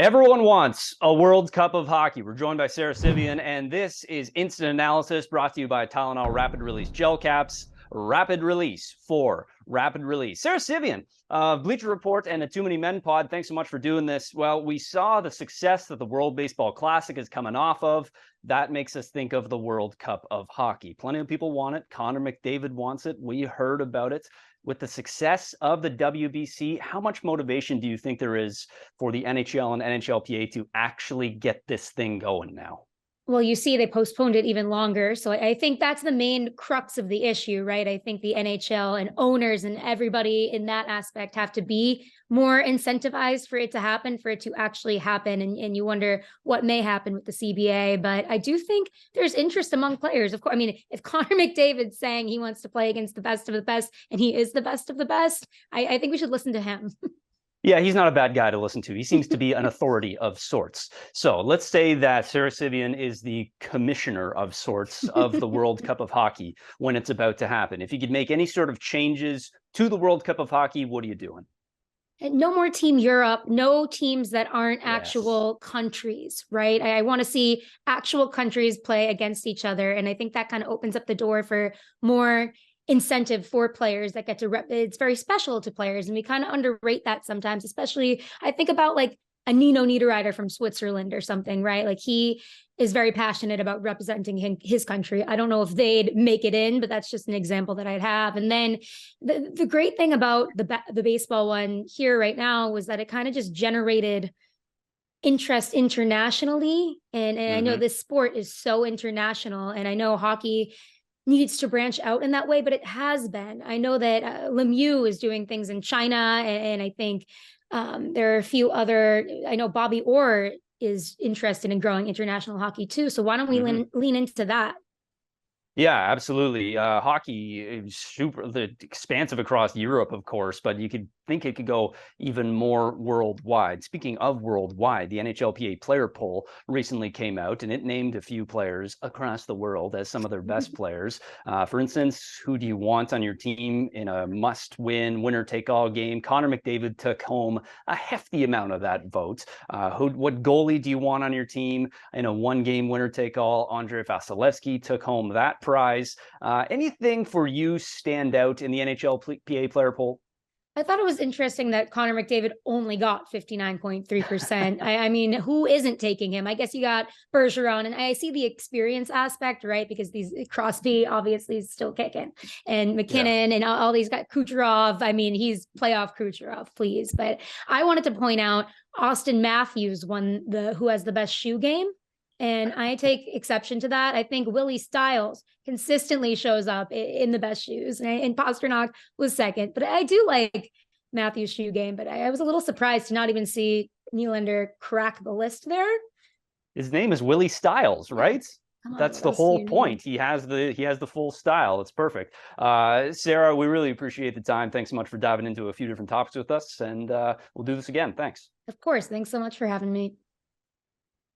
Everyone wants a World Cup of hockey. We're joined by Sara Civian, and this is Instant Analysis brought to you by Tylenol Rapid Release Gel Caps. Rapid Release for Rapid Release. Sara Civian, Bleacher Report and a Too Many Men pod, thanks so much for doing this. Well, we saw the success that the World Baseball Classic is coming off of. That makes us think of the World Cup of hockey. Plenty of people want it. Connor McDavid wants it. We heard about it. With the success of the WBC, how much motivation do you think there is for the NHL and NHLPA to actually get this thing going now? Well, you see, they postponed it even longer. So I think that's the main crux of the issue, right? I think the NHL and owners and everybody in that aspect have to be more incentivized for it to happen, for it to actually happen. And you wonder what may happen with the CBA. But I do think there's interest among players. Of course, I mean, if Connor McDavid's saying he wants to play against the best of the best, and he is the best of the best, I think we should listen to him. Yeah, he's not a bad guy to listen to. He seems to be an authority of sorts. So let's say that Sara Civian is the commissioner of sorts of the World Cup of hockey when it's about to happen. If you could make any sort of changes to the World Cup of hockey, what are you doing? No more Team Europe, no teams that aren't actual countries, right? I want to see actual countries play against each other. And I think that kind of opens up the door for more incentive for players that get to it's very special to players, and we kind of underrate that sometimes. Especially I think about like a Nino Niederreiter from Switzerland or something, right? Like he is very passionate about representing his country. I don't know if they'd make it in, but that's just an example that I'd have. And then the great thing about the baseball one here right now was that it kind of just generated interest internationally, and I know this sport is so international, and I know hockey needs to branch out in that way, but it has been. I know that Lemieux is doing things in China, and I think there are a few other, I know Bobby Orr is interested in growing international hockey too. So why don't we lean into that? Yeah, absolutely. Hockey is super expansive across Europe, of course, but you could think it could go even more worldwide. Speaking of worldwide, the NHLPA player poll recently came out, and it named a few players across the world as some of their best players. For instance, who do you want on your team in a must-win, winner-take-all game? Connor McDavid took home a hefty amount of that vote. What goalie do you want on your team in a one-game winner-take-all? Andrei Vasilevsky took home that prize. Anything for you stand out in the NHLPA player poll? I thought it was interesting that Connor McDavid only got 59.3%. I mean, who isn't taking him? I guess you got Bergeron, and I see the experience aspect, right? Because these Crosby obviously is still kicking, and McKinnon and all these guys, Kucherov. I mean, he's playoff Kucherov, please. But I wanted to point out Austin Matthews won who has the best shoe game. And I take exception to that. I think Willie Stiles consistently shows up in the best shoes, and Pastrnak was second. But I do like Matthew's shoe game, but I was a little surprised to not even see Nylander crack the list there. His name is Willie Stiles, right? That's the whole point. He has the full style. It's perfect. Sara, we really appreciate the time. Thanks so much for diving into a few different topics with us, and we'll do this again. Thanks. Of course. Thanks so much for having me.